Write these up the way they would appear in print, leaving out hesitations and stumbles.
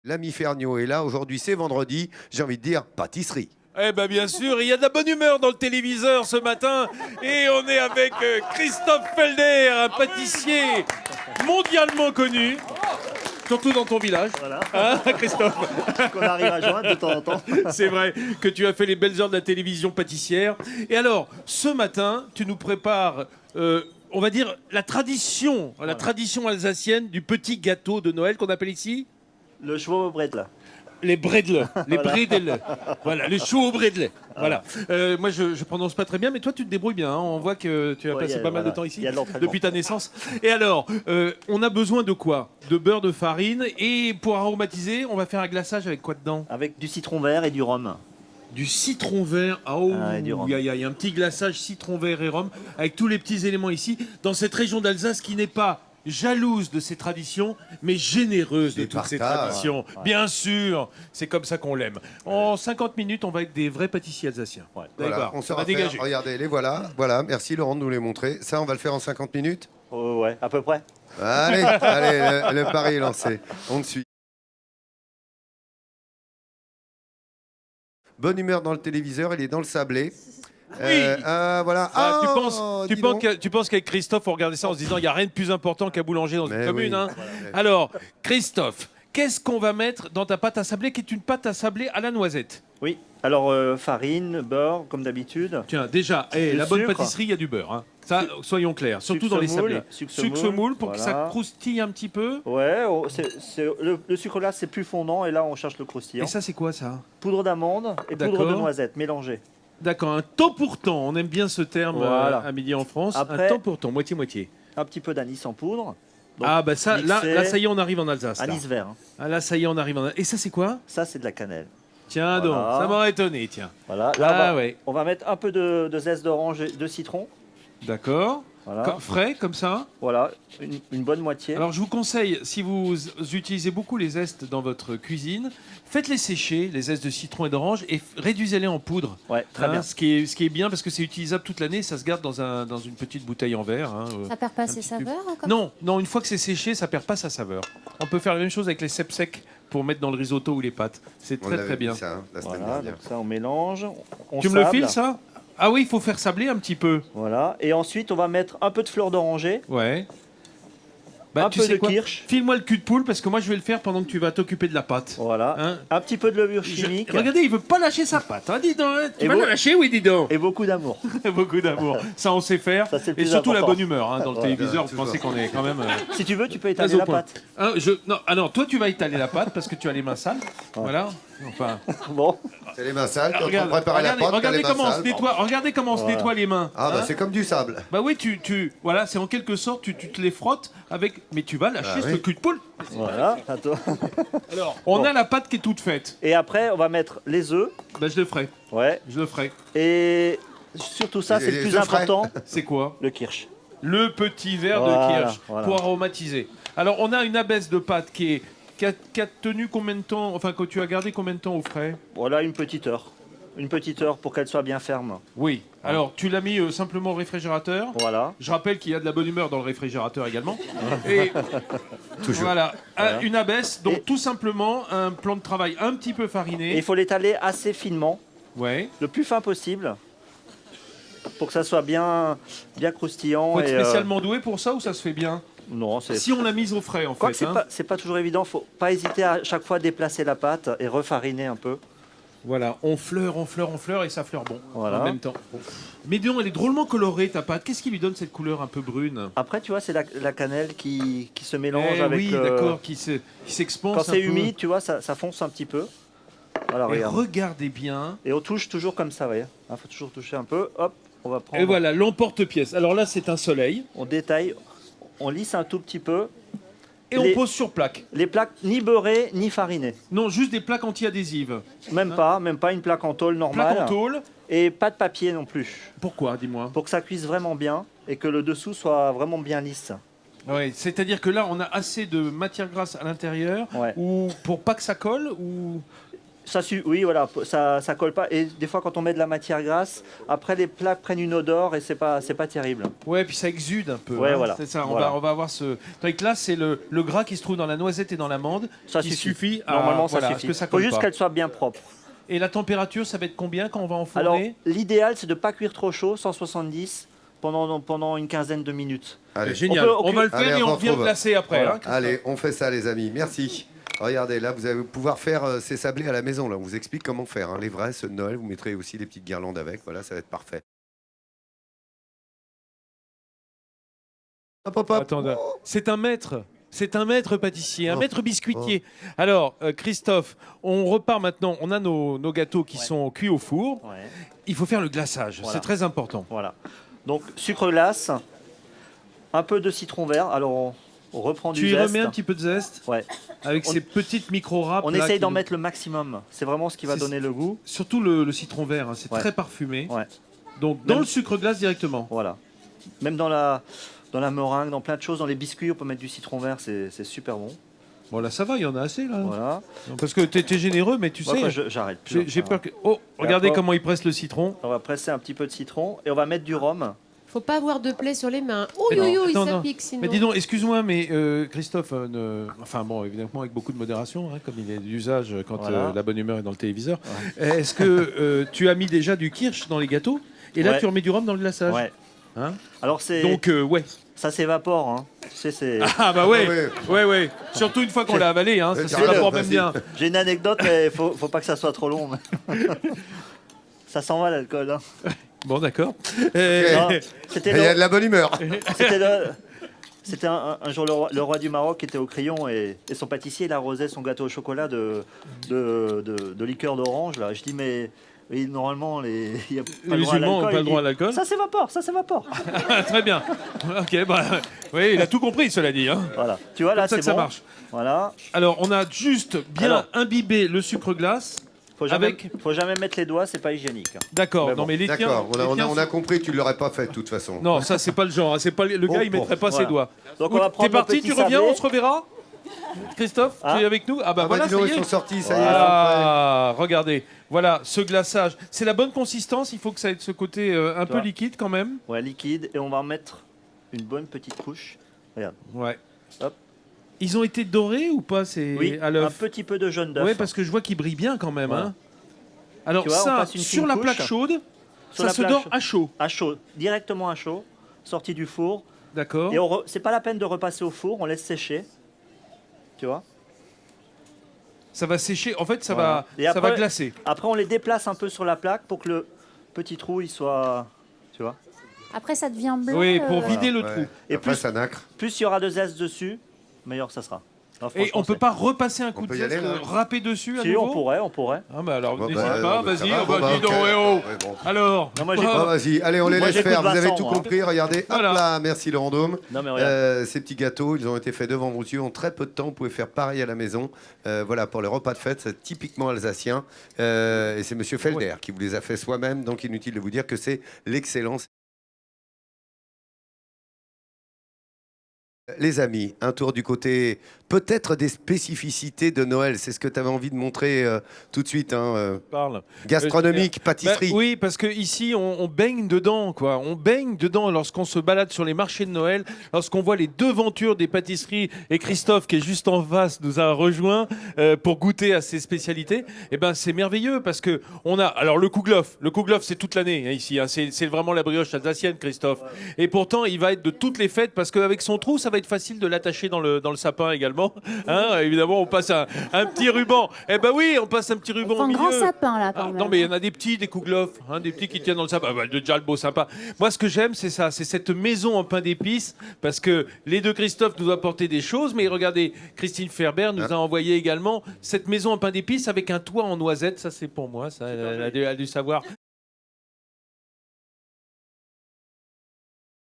L'ami Ferniaud est là, aujourd'hui c'est vendredi, j'ai envie de dire pâtisserie. Eh ben bien sûr, il y a de la bonne humeur dans le téléviseur ce matin et on est avec Christophe Felder, un pâtissier mondialement connu, surtout dans ton village. Voilà. Hein, Christophe? Qu'on arrive à joindre de temps en temps. C'est vrai que tu as fait les belles heures de la télévision pâtissière. Et alors, ce matin, tu nous prépares, on va dire, la tradition alsacienne du petit gâteau de Noël qu'on appelle ici Le Schwobredle. les bredle, les Voilà. bredel. Voilà, le chou au bredel. Voilà. Moi, je prononce pas très bien, mais toi, tu te débrouilles bien. Hein. On voit que tu as Ouais, passé pas mal de temps il ici y a de l'entraînement. depuis ta naissance. Et alors, on a besoin de quoi? De beurre, de farine. Et pour aromatiser, on va faire un glaçage avec quoi dedans? Avec du citron vert et du rhum. Du citron vert. Oh, Ah, et du rhum. il y a un petit glaçage citron vert et rhum avec tous les petits éléments ici dans cette région d'Alsace qui n'est pas jalouse de ses traditions, mais généreuse de Les toutes ses partage. traditions. Bien sûr, c'est comme ça qu'on l'aime. En 50 minutes, on va être des vrais pâtissiers alsaciens. Ouais. Voilà, D'accord, on on saura va faire. dégager. Regardez, les voilà. Voilà, merci Laurent de nous les montrer. Ça, on va le faire en 50 minutes. Ouais, à peu près. Allez, allez, le pari est lancé. On te suit. Bonne humeur dans le téléviseur, il est dans le sablé. Voilà. Ah, Oh, dis donc. tu penses qu'avec Christophe, on regardait ça en se disant il n'y a rien de plus important qu'un boulanger dans une Mais commune. oui. Hein. Alors, Christophe, qu'est-ce qu'on va mettre dans ta pâte à sabler qui est une pâte à sabler à la noisette? Oui. Alors, farine, beurre, comme d'habitude. Tiens, déjà, Du la bonne sucre. pâtisserie, il y a du beurre. Hein. Ça, soyons clairs, surtout Sucre dans les semoule, sablés. sucre Sucre semoule, semoule pour que ça voilà. croustille un petit peu. Ouais, le sucre là, c'est plus fondant et là, on cherche le croustillant. Et ça, c'est quoi ça? Poudre d'amande et poudre de D'accord. noisette mélangée. D'accord, un temps pour temps. On aime bien ce terme Voilà. à midi en France. Après- un temps pour temps, moitié-moitié. Un petit peu d'anis en poudre. Donc, Ah, bah ça, là, mixé. là, ça y est, on arrive en Alsace. Là. Anis vert. Hein. Ah, là, ça y est, on arrive en Alsace. Et ça, c'est quoi? Ça, c'est de la cannelle. Tiens donc, Voilà. ça m'aurait étonné, tiens. Voilà. Là, Ah ouais, on va mettre un peu de zeste d'orange et de citron. d'accord. Voilà. Frais, comme ça. Voilà, une bonne moitié. Alors, je vous conseille, si vous utilisez beaucoup les zestes dans votre cuisine, faites-les sécher, les zestes de citron et d'orange, et réduisez-les en poudre. Ouais, très Hein, bien. ce qui est bien, parce que c'est utilisable toute l'année, ça se garde dans une petite bouteille en verre. Hein, Ça perd pas un ses petit peu. saveurs comme... Non, non, une fois que c'est séché, ça perd pas sa saveur. On peut faire la même chose avec les cèpes secs pour mettre dans le risotto ou les pâtes. C'est On très l'avait très vu, bien. ça, hein, la semaine Voilà, dernière. donc ça on mélange. On Tu me le sable. files ça? Ah oui, il faut faire sabler un petit peu. Voilà, et ensuite on va mettre un peu de fleur d'oranger, Ouais. Bah, un tu peu sais de quoi? kirsch. File-moi le cul de poule parce que moi je vais le faire pendant que tu vas t'occuper de la pâte. Voilà, Hein? un petit peu de levure chimique Regardez, il veut pas lâcher sa pâte. Hein, dis donc, hein. Tu Et vas vous- la lâcher, oui, dis donc. et beaucoup d'amour. Beaucoup d'amour. Ça, on sait faire. Ça, c'est le Et plus surtout la important. bonne humeur. Hein, dans le Voilà. téléviseur, vous Toujours. pensez qu'on est quand même. Si tu veux, tu peux Très étaler au la point. pâte. Hein, non, alors toi, tu vas étaler la pâte parce que tu as les mains sales. Voilà. Enfin, Bon, C'est les mains sales, quand on prépare la regardez, pâte, t'as regardez les mains comment on se sales. nettoie. Regardez comment on se Voilà. nettoie les mains. Ah, bah hein. c'est comme du sable. Bah oui, voilà, c'est en quelque sorte, tu te les frottes avec. Mais tu vas lâcher Ah ce oui. cul de poule. voilà. Attends. Alors, on Bon. a la pâte qui est toute faite. Et après, on va mettre les œufs. Bah je le ferai. Ouais. Je le ferai. Et surtout ça, Les- c'est le les plus œufs frais. important, C'est quoi? le kirsch. Le petit verre de Voilà, kirsch voilà. pour aromatiser. Alors, on a une abaisse de pâte qui a tenu combien de temps, enfin, que tu as gardé combien de temps au frais? Voilà, une petite heure. Une petite heure pour qu'elle soit bien ferme. Oui. Alors, tu l'as mis simplement au réfrigérateur. Voilà. Je rappelle qu'il y a de la bonne humeur dans le réfrigérateur également. Et Toujours. voilà, Voilà. une abaisse, donc Et- tout simplement un plan de travail un petit peu Et fariné. il faut l'étaler assez finement, Ouais. le plus fin possible, pour que ça soit bien croustillant. Faut être et, spécialement doué pour ça ou ça se fait bien? non, c'est. Si on l'a mise au frais, en Quoique fait. hein. c'est pas toujours évident, faut pas hésiter à chaque fois déplacer la pâte et refariner un peu. Voilà, on fleure et ça fleure bon Voilà. en même temps. Mais dis donc, elle est drôlement colorée ta pâte. Qu'est-ce qui lui donne cette couleur un peu brune? Après, tu vois, c'est la cannelle qui se mélange Eh avec oui, le... d'accord, qui s'expanse Quand un c'est peu. humide, tu vois, ça fonce un petit peu. Voilà, Et regarde. regardez bien. Et on touche toujours comme ça, vous voyez. Il faut toujours toucher un peu. Hop, on va prendre... Et voilà, l'emporte-pièce. Alors là, c'est un soleil. On détaille, on lisse un tout petit peu. Et Les- on pose sur plaque. Les plaques ni beurrées ni farinées. Non, juste des plaques anti-adhésives. Même pas une plaque en tôle normale. Plaque en tôle. Et pas de papier non plus. Pourquoi, dis-moi? Pour que ça cuise vraiment bien et que le dessous soit vraiment bien lisse. Ouais, c'est-à-dire que là, on a assez de matière grasse à l'intérieur Ouais. ou pour pas que ça colle ou Oui, voilà, ça colle pas. Et des fois, quand on met de la matière grasse, après les plats prennent une odeur et c'est pas terrible. Ouais, puis ça exude un peu. Ouais, hein. voilà. C'est ça. Voilà. On va avoir ce. Donc là, c'est le gras qui se trouve dans la noisette et dans l'amande. Ça qui suffit. suffit. Normalement, voilà, ça à ce suffit. que ça Faut colle juste pas. qu'elle soit bien propre. Et la température, ça va être combien quand on va Alors, enfourner? l'idéal, c'est de pas cuire trop chaud, 170, pendant une quinzaine de minutes. Allez, Génial. On peut- On va le faire Allez, et on on revient retrouve. glacer après. Voilà. hein, Christophe. allez, on fait ça, les amis. Merci. Regardez, là, vous allez pouvoir faire ces sablés à la maison. Là, on vous explique comment faire. Hein. Les vrais, ceux de Noël, vous mettrez aussi des petites guirlandes avec. Voilà, ça va être parfait. Hop, hop, hop. Attends, Oh. c'est un maître. C'est un maître pâtissier, un Oh. maître biscuitier. Alors, Christophe, on repart maintenant. On a nos gâteaux qui Ouais. sont cuits au four. Ouais. Il faut faire le glaçage. Voilà. C'est très important. Voilà. Donc, sucre glace, un peu de citron vert. Alors, on reprend du Tu y zeste. remets un petit peu de zeste Ouais. avec On- ces petites micro-râpes. On là, essaye qui d'en nous- mettre le maximum. C'est vraiment ce qui va C'est- donner le goût. Surtout le citron vert, hein, c'est Ouais. très parfumé. Ouais. Donc dans Même- le sucre glace directement. Voilà. Même dans la meringue, dans plein de choses, dans les biscuits, on peut mettre du citron vert, c'est super bon. Bon là ça va, il y en a assez là. Voilà. Non, parce que t'es généreux, mais tu Moi, sais, après, j'arrête plus. j'ai hein. peur que... Oh, regardez après- comment il presse le citron. On va presser un petit peu de citron et on va mettre du rhum. Faut pas avoir de plaies sur les mains. Ouh, Mais ouh, non, ouh, non, ça non. pique sinon. Mais dis donc, excuse-moi, mais Christophe, enfin bon, évidemment avec beaucoup de modération, hein, comme il est d'usage quand Voilà. la bonne humeur est dans le téléviseur. Est-ce que tu as mis déjà du kirsch dans les gâteaux? Et là Ouais. tu remets du rhum dans le glaçage? Ouais. Hein Alors c'est Donc ouais. ça s'évapore. Hein. Tu sais, c'est. Ah bah ouais, Ouais. ouais. Surtout une fois qu'on l'a avalé, hein, ça Ouais, s'évapore même vas-y. bien. J'ai une anecdote, mais faut pas que ça soit trop long. Ça s'en va l'alcool. Hein. Bon d'accord. Non, Il C'était y a le- de la bonne humeur. C'était un jour le roi du Maroc qui était au crayon et son pâtissier il arrosait son gâteau au chocolat de liqueur d'orange. Là. Je dis mais normalement il n'y a pas Les le droit à musulmans n'ont l'alcool. pas le Il droit à dit, l'alcool. Ça s'évapore. Très bien. Ok, bah oui, il a tout compris, cela dit. Hein. Voilà. Tu vois là Comme ça c'est que ça bon. marche. Voilà. Alors, on a juste bien Alors. imbibé le sucre glace. Faut jamais, Avec- faut jamais mettre les doigts, c'est pas hygiénique. D'accord. Mais Non, bon. mais les tiens. D'accord, les tiens on a sont- compris que tu ne l'aurais pas fait de toute façon. Non, ça c'est pas le genre. Hein. C'est pas le gars, Oh, il mettrait pas voilà. ses doigts. Donc Où- on va T'es prendre parti, nos tu petits reviens, sablés. on se reverra. Christophe, Hein tu es avec nous? Ah bah Ah bah voilà, dis donc, ça y ils est. sont sortis, ça y est. Ah, regardez, voilà ce glaçage. C'est la bonne consistance. Il faut que ça ait ce côté un peu vois. liquide quand même. Ouais, liquide et on va en mettre une bonne petite couche. Regarde. Ouais. Hop. Ils ont été dorés ou pas c'est Oui, à un l'œuf? petit peu de jaune d'œuf. Ouais, parce que je vois qu'ils brillent bien quand même. Voilà. Hein. Alors Tu vois, on ça, passe une sur fine la couche. plaque chaude, Sur ça la se plaque dort chaude. à chaud. À chaud, directement à chaud, sorti du four. D'accord. Et c'est pas la peine de repasser au four, on laisse sécher. Tu vois. Ça va sécher. En fait, ça Voilà. Et va après- glacer. Après, on les déplace un peu sur la plaque pour que le petit trou il soit. Tu vois. Après, ça devient blanc. Oui, pour euh, vider le Ouais. trou. Et Après, plus- ça nacre. Plus il y aura de zeste dessus, meilleur ça sera. Alors, Et franchement, on peut c'est- pas repasser un coup On de peut y zeste, aller, là râper dessus à Si, nouveau. on pourrait. Ah bah alors Bon, n'hésite bah, pas, ça vas-y. va, Ah bah, bon, bah, dis donc, ok. eh oh. Ouais, bon. Alors. Non, moi, Ah, j'écoute. vas-y, allez, on les Moi, laisse j'écoute faire. Vous avez Vincent, tout moi. compris. Regardez, hop Voilà. là, merci Laurent Dôme. Non mais regarde. Ces petits gâteaux, ils ont été faits devant vos yeux en très peu de temps. Vous pouvez faire pareil à la maison. Voilà, pour les repas de fête, c'est typiquement alsacien. Et c'est Monsieur Felder qui vous les a fait soi-même. Donc inutile de vous dire que c'est l'excellence. Les amis, un tour du côté peut-être des spécificités de Noël. C'est ce que tu avais envie de montrer tout de suite. Hein, Parle. gastronomique, Bah, pâtisserie. oui, parce que ici on baigne dedans, quoi. On baigne dedans lorsqu'on se balade sur les marchés de Noël, lorsqu'on voit les devantures des pâtisseries. Et Christophe, qui est juste en face, nous a rejoint pour goûter à ces spécialités. Et ben c'est merveilleux parce que on a alors le kouglof. Le kouglof, c'est toute l'année hein, ici. Hein. C'est vraiment la brioche alsacienne, Christophe. Et pourtant, il va être de toutes les fêtes parce qu'avec son trou, ça va être facile de l'attacher dans le sapin également. Hein, évidemment, on passe un petit ruban. Eh ben oui, on passe un petit Il ruban faut au un milieu. grand sapin, là, quand Ah, même. non, mais il y en a des petits, des kouglof, hein, des petits qui tiennent dans le sapin. Ah, bah, déjà le beau sympa. Moi, ce que j'aime, c'est ça, c'est cette maison en pain d'épices, parce que les deux Christophe nous ont apporté des choses, mais regardez, Christine Ferber nous a envoyé également cette maison en pain d'épices avec un toit en noisette. Ça, c'est pour moi, ça, elle a dû savoir.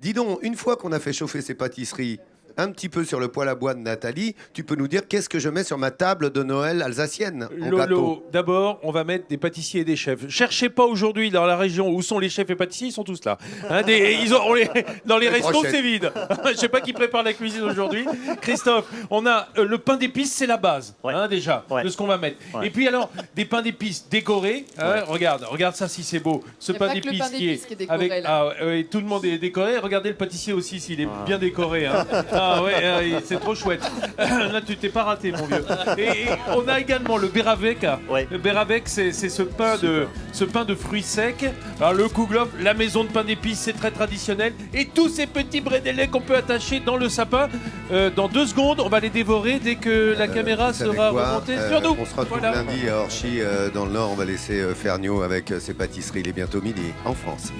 Dis donc, une fois qu'on a fait chauffer ces pâtisseries, un petit peu sur le poêle à bois de Nathalie, tu peux nous dire qu'est-ce que je mets sur ma table de Noël alsacienne en gâteau? Lolo, d'abord, on va mettre des pâtissiers et des chefs. Cherchez pas aujourd'hui dans la région où sont les chefs et pâtissiers, ils sont tous là. Hein, dans les restos, brochettes. c'est vide. Je sais pas qui prépare la cuisine aujourd'hui. Christophe, on a le pain d'épices, c'est la base, Ouais. hein, déjà, Ouais. de ce qu'on va mettre. Ouais. Et puis alors, des pains d'épices décorés. Hein, regarde ça si c'est beau. Ce Y a pain pas que le d'épices pain d'épices qui est décoré, avec là. tout le monde est décoré. Regardez le pâtissier aussi s'il est bien décoré. Hein. Ah ouais, c'est trop chouette. Là, tu t'es pas raté, mon vieux. Et on a également le Béravec. Ouais. Le Béravec, c'est ce pain de fruits secs. Alors le Kouglof, la maison de pain d'épices, c'est très traditionnel. Et tous ces petits brédélets qu'on peut attacher dans le sapin. Dans 2 secondes, on va les dévorer dès que la caméra Vous savez sera quoi remontée sur nous. On se retrouve Voilà. lundi à Orchy, dans le Nord. On va laisser Ferniaud avec ses pâtisseries. Il est bientôt midi en France.